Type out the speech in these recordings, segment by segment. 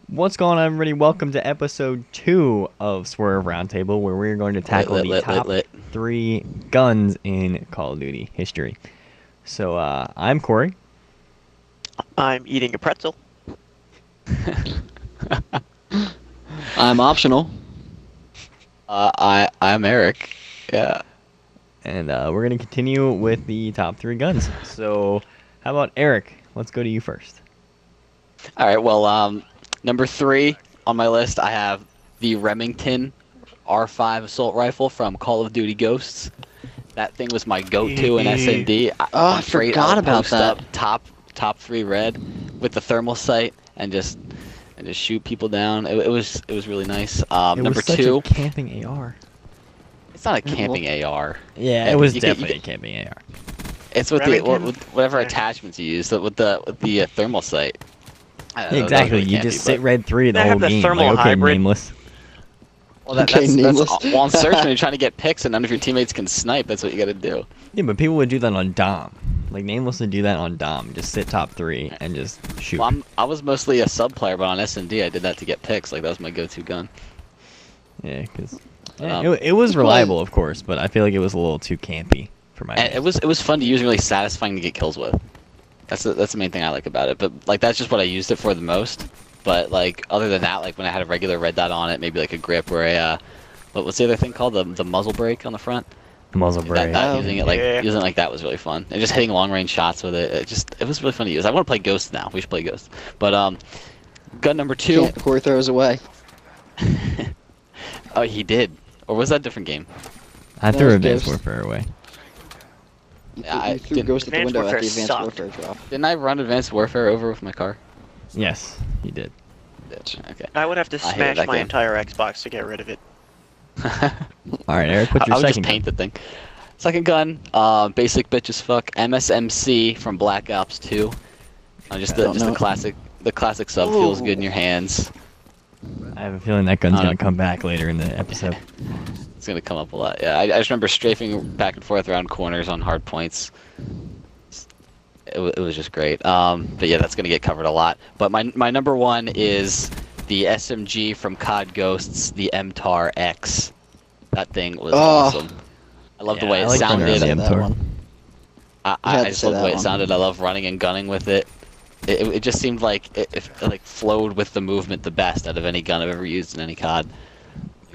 What's going on, everybody? Welcome to episode 2 of Swerve Roundtable, where we're going to tackle the top 3 guns in Call of Duty history. So, I'm Corey. I'm eating a pretzel. I'm optional. I'm Eric. Yeah. And we're going to continue with the top 3 guns. So, how about Eric? Let's go to you first. All right. Well, number 3 on my list, I have the Remington R5 assault rifle from Call of Duty Ghosts. That thing was my go-to in S&D. I forgot about that. Top 3 red with the thermal sight and just shoot people down. It was really nice. Number was such 2, a camping AR. it's not a camping AR. Yeah, it was definitely a camping AR. It's with whatever attachments you use with the thermal sight. Exactly, you just sit red 3 the I whole have the game. thermal Like, okay, hybrid. nameless. Well, that's well, on search when you're trying to get picks and none of your teammates can snipe. That's what you got to do. Yeah, but people would do that on Dom. Like, Nameless would do that on Dom. Just sit top 3 and just shoot. Well, I was mostly a sub player, but on S&D I did that to get picks. Like, that was my go-to gun. Yeah, because it was reliable, of course, but I feel like it was a little too campy for my. And it was fun to use and really satisfying to get kills with. That's the main thing I like about it. But like that's just what I used it for the most. But like other than that, like when I had a regular red dot on it, maybe like a grip or a what's the other thing called, the muzzle brake on the front? Muzzle brake. Using it like that was really fun. And just hitting long range shots with it. It was really fun to use. I want to play Ghost now. We should play Ghost. But gun number 2. Corey throws away. Oh, he did. Or was that a different game? I That threw was Advanced Ghost. Warfare away. You threw Ghost at the Advanced window at Warfare the Advanced sucked. Warfare drop. Didn't I run Advanced Warfare over with my car? Yes, you did. Bitch. Okay. I would have to I hated smash that my game. entire Xbox to get rid of it. All right, Eric, what's I your would just second paint gun? the thing. Second gun, basic bitch as fuck, MSMC from Black Ops 2. Just the classic sub feels good in your hands. I have a feeling that gun's I gonna don't- come back later in the episode. It's gonna come up a lot. Yeah, I just remember strafing back and forth around corners on hard points. It was just great. But yeah, that's gonna get covered a lot. But my number 1 is the SMG from COD Ghosts, the MTAR X. That thing was awesome. I love the way I it like running around sounded. the That M-Tor. one. I just love the way it sounded. I love running and gunning with it. It just seemed like it like flowed with the movement the best out of any gun I've ever used in any COD.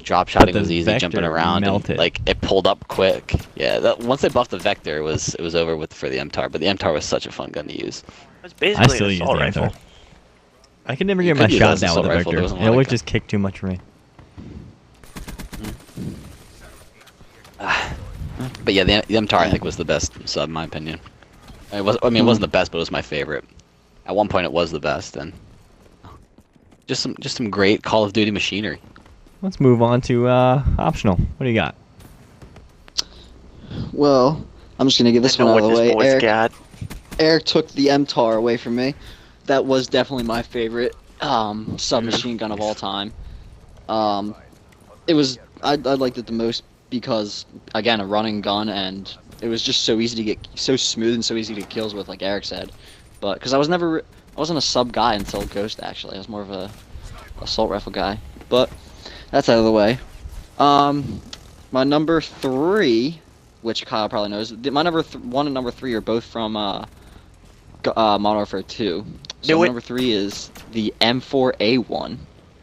Drop shotting the was easy, jumping vector around, and, melted. like it pulled up quick. Yeah, once they buffed the vector, it was over with for the MTAR. But the MTAR was such a fun gun to use. It's I basically still an use the assault M-Tor. rifle. I can never You get my could use shot it as an down with the assault rifle, vector. there wasn't a It lot of always gun. just kicked too much for me. But yeah, the MTAR I think was the best sub in my opinion. It wasn't the best, but it was my favorite. At one point, it was the best, and just some great Call of Duty machinery. Let's move on to optional. What do you got? Well, I'm just gonna get this I one know out of what the this way. boy's got. Eric took the MTAR away from me. That was definitely my favorite submachine gun of all time. I liked it the most because again a running gun, and it was just so easy to get, so smooth and so easy to get kills with, like Eric said. But because I wasn't a sub guy until Ghost, actually I was more of a assault rifle guy. But that's out of the way. My number 3, which Kyle probably knows, my number 1 and number 3 are both from Modern Warfare 2. So Knew it. number 3 is the M4A1.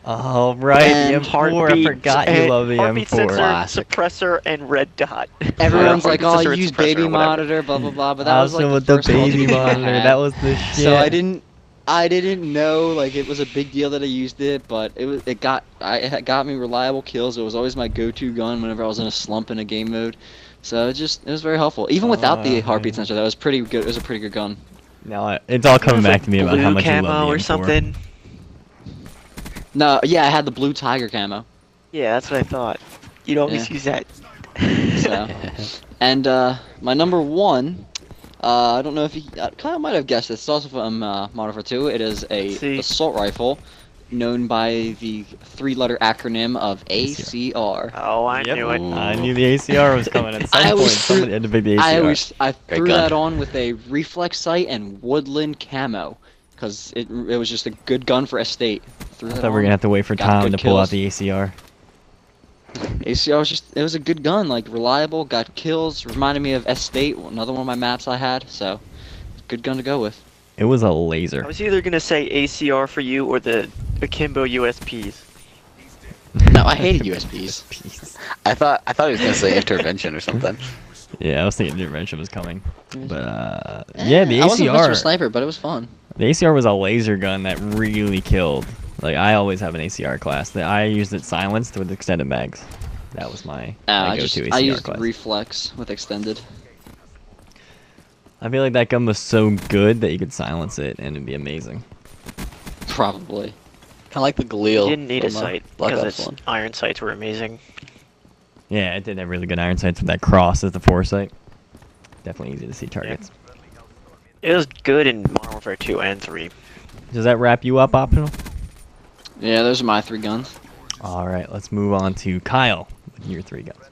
Oh, right, And the M4. I forgot you love the heartbeat M4. sensor, Classic. suppressor, and red dot. Everyone's Or like, heartbeat "Oh, sensor, use suppressor, baby or whatever. monitor, blah blah blah." But that was Also like with the the first Call of baby Duty I monitor, had. that was the shit. So I didn't know like it was a big deal that I used it, but it got me reliable kills. It was always my go-to gun whenever I was in a slump in a game mode. So it was very helpful. Even without the heartbeat sensor, that was pretty good. It was a pretty good gun. Now it's all coming It was back to me about how blue much you love camo the or M4. something. No, yeah, I had the blue tiger camo. Yeah, that's what I thought. You'd always Yeah. use that. So, and my number 1, I don't know if you Kyle might have guessed this. It's also from Modern Warfare 2. It is a See. assault rifle, known by the 3-letter acronym of ACR. Oh, I Yep. knew it. I knew the ACR was coming at some I point. always Somebody had to pick the ACR. I Great threw gun. that on with a reflex sight and woodland camo, because it was just a good gun for estate. I thought we were gonna have to wait for Tom to pull out the ACR. ACR was it was a good gun, like reliable, got kills, reminded me of Estate, another one of my maps I had, so good gun to go with. It was a laser. I was either gonna say ACR for you or the Akimbo USPs. No, I hated USPs. I thought he was gonna say intervention or something. Yeah, I was thinking intervention was coming, but yeah, the I wasn't much of a ACR. sniper, but it was fun. The ACR was a laser gun that really killed. Like I always have an ACR class. I used it silenced with extended mags. That was my go-to ACR I used class. reflex with extended. I feel like that gun was so good that you could silence it and it'd be amazing. Probably. Kind of like the Galil. You didn't need a from, sight Black because Ops its 1. iron sights were amazing. Yeah, it did have really good iron sights with that cross as the foresight. Definitely easy to see targets. It was good in Modern Warfare 2 and 3. Does that wrap you up, Optional? Yeah, those are my 3 guns. All right, let's move on to Kyle with your 3 guns.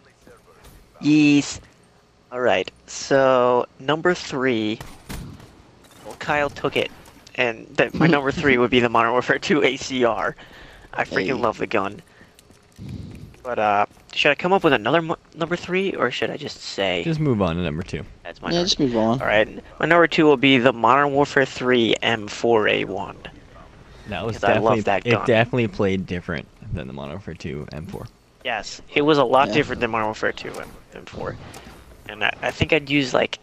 Yes. Alright, so number 3. Well, Kyle took it. And my number 3 would be the Modern Warfare 2 ACR. I freaking Hey. love the gun. But, should I come up with another number 3, or should I just say Just move on to number 2. that's my Yeah, number? just move on. Alright, my number 2 will be the Modern Warfare 3 M4A1. That was 'Cause I love definitely that it. gun. Definitely played different than the Modern Warfare 2 M4. Yes, it was a lot Yeah. different than Modern Warfare 2 and M4. And I think I'd use, like,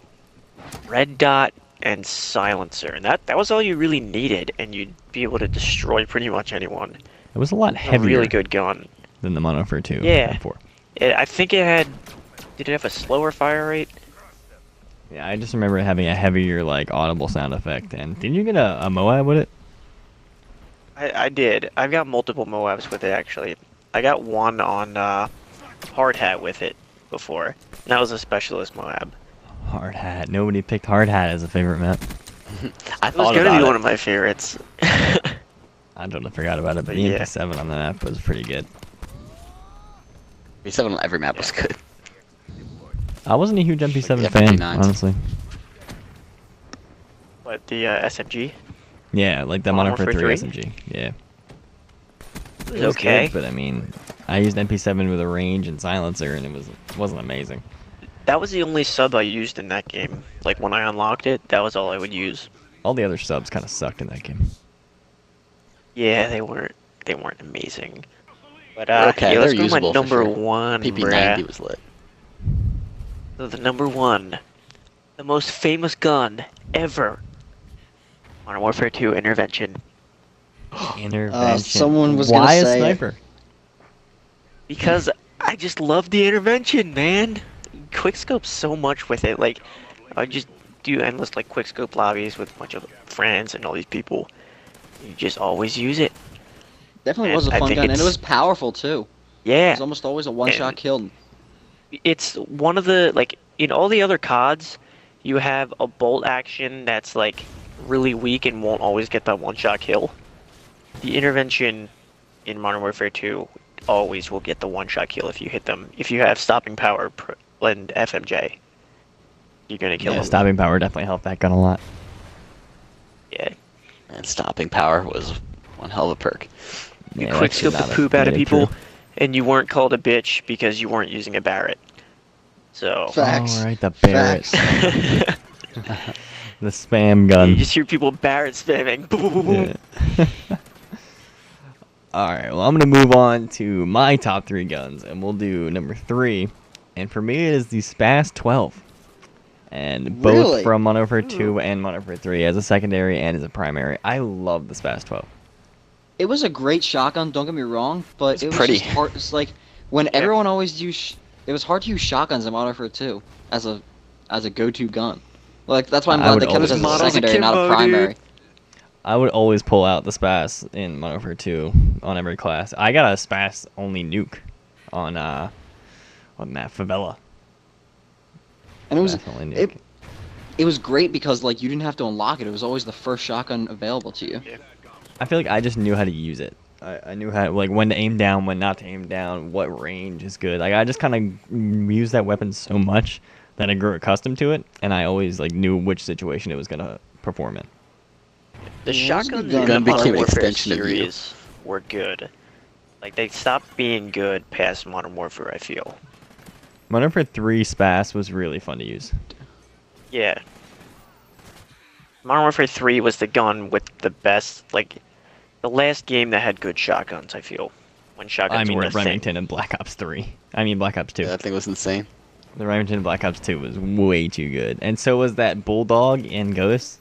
red dot and silencer. And that was all you really needed, and you'd be able to destroy pretty much anyone. It was a lot A heavier really good gun. than the Modern Warfare 2 Yeah. M4. I think it had... Did it have a slower fire rate? Yeah, I just remember it having a heavier, like, audible sound effect. And didn't you get a Moab with it? I did. I've got multiple Moabs with it, actually. I got one on Hard Hat with it before. And that was a specialist Moab. Hard Hat. Nobody picked Hard Hat as a favorite map. I It was thought gonna about be it. one of my favorites. I totally forgot about it, but But the yeah. MP7 on the map was pretty good. B7 on every map was good. I wasn't a huge MP7 the fan, F59s. honestly. What, the SMG? Yeah, like the Modern Modern Warfare Warfare 3 SMG. Yeah. It It was okay. good, but I mean, I used MP7 with a range and silencer, and it wasn't amazing. That was the only sub I used in that game. Like, when I unlocked it, that was all I would use. All the other subs kind of sucked in that game. Yeah, they weren't amazing. But Okay, yeah, let's they're go to my usable for number sure. 1, PP90 bruh. was lit. So the number 1, the most famous gun ever. Modern Warfare 2 Intervention. Intervention. Someone was Why gonna a say it. sniper? Because I just love the Intervention, man. Quickscope so much with it. Like, I just do endless like quickscope lobbies with a bunch of friends and all these people. You just always use it. Definitely And was a I fun think gun, and it it's- was powerful too. It Yeah. was almost always a one-shot And- kill. It's one of the, like, in all the other CODs, you have a bolt action that's, like, really weak and won't always get that one-shot kill. The Intervention in Modern Warfare 2 always will get the one-shot kill if you hit them. If you have stopping power and FMJ, you're gonna kill Yeah, them. stopping power definitely helped that gun a lot. Yeah. And stopping power was one hell of a perk. You Yeah, that quickscope should the not have poop out of made it people, true. and you weren't called a bitch because you weren't using a Barrett. So... Facts. All right, the Barrett, Facts. the spam gun. You just hear people Barrett spamming. Boom, boom, boom, boom. Yeah. All right, well, I'm gonna move on to my top 3 guns, and we'll do number 3. And for me, it is the Spas 12, and both Really? from Modern Warfare 2 and Modern Warfare 3 as a secondary and as a primary. I love the Spas 12. It was a great shotgun, don't get me wrong, but it was pretty. just hard. It's like when everyone always used. It was hard to use shotguns in Modern Warfare 2 as a go-to gun. Like that's why I'm I glad would they kept it as a always- secondary, not a Models akimbo, primary. I would always pull out the Spas in Modern Warfare 2 on every class. I got a Spas only nuke on map Favela. And it was Spas only nuke. it was great because like you didn't have to unlock it. It was always the first shotgun available to you. I feel like I just knew how to use it. I knew how, like, when to aim down, when not to aim down, what range is good. Like, I just kind of used that weapon so much that I grew accustomed to it, and I always, like, knew which situation it was going to perform in. The Yeah, it was a shotguns good in gun. the Gun Modern became an Warfare extension of you. series were good. Like, they stopped being good past Modern Warfare, I feel. Modern Warfare 3 SPAS was really fun to use. Yeah. Modern Warfare 3 was the gun with the best, like, the last game that had good shotguns, I feel. When shotguns I mean, were the a thing. Remington and Black Ops 3. I mean, Black Ops 2. Yeah, that thing was insane. The Remington and Black Ops 2 was way too good. And so was that Bulldog and Ghost.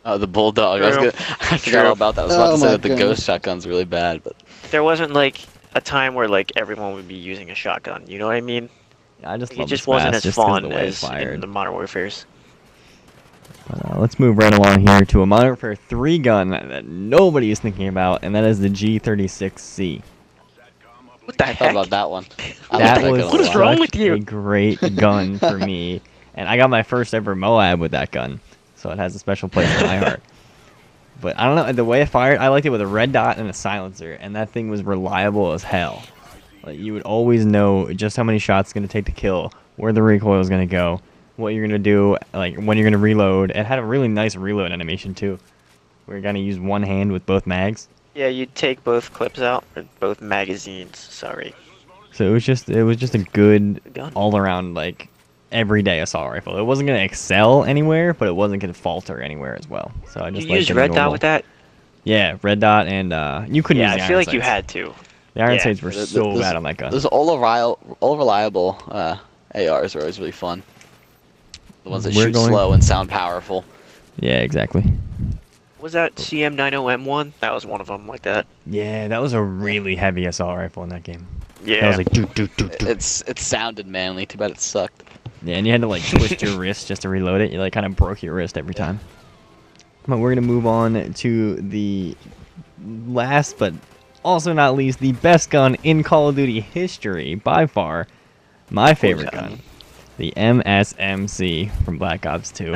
Oh, the Bulldog. True. I forgot all about that. I was about Oh to say my that the goodness. Ghost shotgun's really bad, but There wasn't, like, a time where, like, everyone would be using a shotgun. You know what I mean? I just Like, love it just the wasn't SPAS as just 'cause of fun the way it's as fired. in the Modern Warfares. Let's move right along here to a Modern Warfare 3 gun that nobody is thinking about, and that is the G36C. What the I thought heck? about that one. I That like was gun a What is lot. wrong such with you? a great gun for me, and I got my first ever Moab with that gun, so it has a special place in my heart. But I don't know, the way it fired, I liked it with a red dot and a silencer, and that thing was reliable as hell. Like, you would always know just how many shots it's going to take to kill, where the recoil is going to go, what you're going to do, like when you're going to reload. It had a really nice reload animation too, where you're going to use one hand with both mags. Yeah, you'd take both clips out, or both magazines, sorry. So it was just a good Gun. all around, like, everyday assault rifle. It wasn't going to excel anywhere, but it wasn't going to falter anywhere as well. So I just You liked use the red dot normal- with that? Yeah, red dot, and you couldn't Yeah, use the I feel iron like you sights. had to. The iron yeah. sights were so bad on that gun. Those all reliable ARs are always really fun. The ones that We're shoot going- slow and sound powerful. Yeah, exactly. Was that CM90M1? That was one of them like that. Yeah, that was a really heavy assault rifle in that game. Yeah. That was like doot doot doot doot. It sounded manly. Too bad it sucked. Yeah, and you had to like twist your wrist just to reload it. You like kind of broke your wrist every time. But we're gonna move on to the last, but also not least, the best gun in Call of Duty history by far. My favorite gun, the MSMC from Black Ops 2.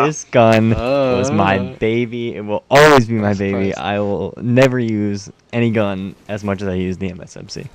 This gun was my baby. It will always be my baby. I will never use any gun as much as I use the MSMC.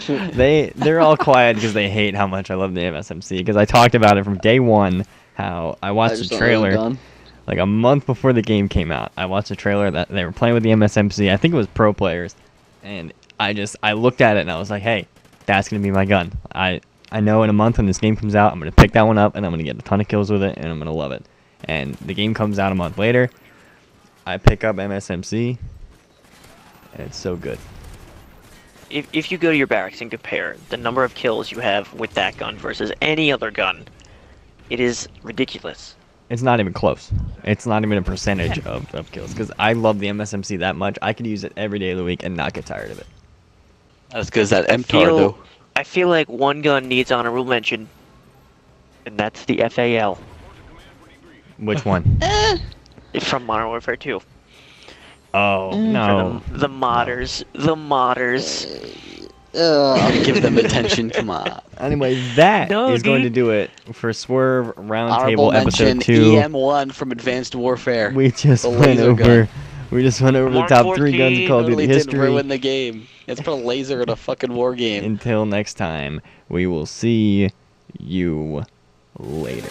They're all quiet because they hate how much I love the MSMC, because I talked about it from day one, how I watched just the don't own a trailer gun. like a month before the game came out. I watched a trailer that they were playing with the MSMC. I think it was pro players, and I looked at it and I was like, hey, that's gonna be my gun. I know in a month when this game comes out, I'm gonna pick that one up and I'm gonna get a ton of kills with it and I'm gonna love it. And the game comes out a month later. I pick up MSMC, and it's so good. If you go to your barracks and compare the number of kills you have with that gun versus any other gun, it is ridiculous. It's not even close. It's not even a percentage of kills, because I love the MSMC that much. I could use it every day of the week and not get tired of it. That's because that MTAR though. I feel like one gun needs honorable mention, and that's the FAL Which one? from Modern Warfare 2. Oh, no. The modders. The modders. Give them attention. Come on. Anyway, that is No, going to dude. do it for Swerve Honorable Roundtable mention episode 2. EM1 from Advanced Warfare. We just The went laser over. gun. We just went over the Mark top 3 guns in 14 Call of Duty Totally didn't history. ruin the game. Let's put a laser in a fucking war game. Until next time, we will see you later.